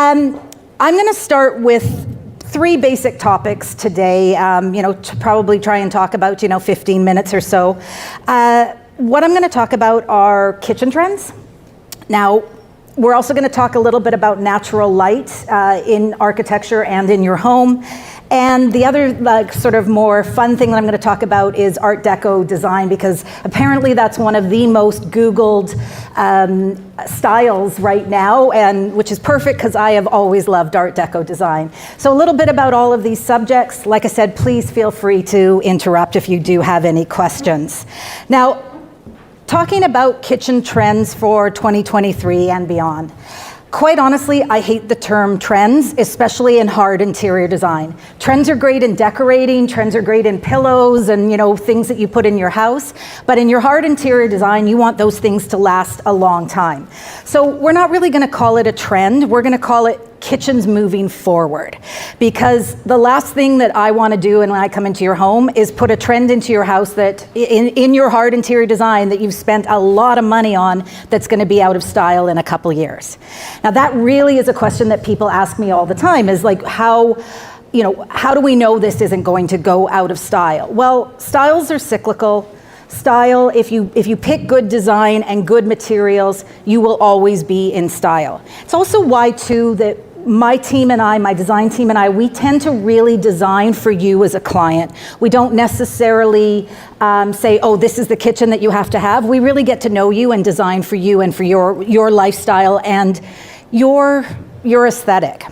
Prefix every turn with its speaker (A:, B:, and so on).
A: I'm going to start with three basic topics today, to probably try and talk about, 15 minutes or so. What I'm going to talk about are kitchen trends. Now, we're also going to talk a little bit about natural light in architecture and in your home. And the other sort of more fun thing that I'm going to talk about is Art Deco design, because apparently that's one of the most Googled styles right now, and which is perfect because I have always loved Art Deco design. So a little bit about all of these subjects. Like I said, please feel free to interrupt if you do have any questions. Now, talking about kitchen trends for 2023 and beyond. Quite honestly, I hate the term trends, especially in hard interior design. Trends are great in decorating, trends are great in pillows and things that you put in your house, but in your hard interior design, you want those things to last a long time. So we're not really gonna call it a trend, we're gonna call it kitchens moving forward. Because the last thing that I want to do when I come into your home is put a trend into your house that in your hard interior design that you've spent a lot of money on that's going to be out of style in a couple years. Now that really is a question that people ask me all the time, is like how do we know this isn't going to go out of style? Well, styles are cyclical. Style, if you pick good design and good materials, you will always be in style. It's also why too that my team and I, my design team and I, we tend to really design for you as a client. We don't necessarily say, oh, this is the kitchen that you have to have. We really get to know you and design for you and for your lifestyle and your aesthetic.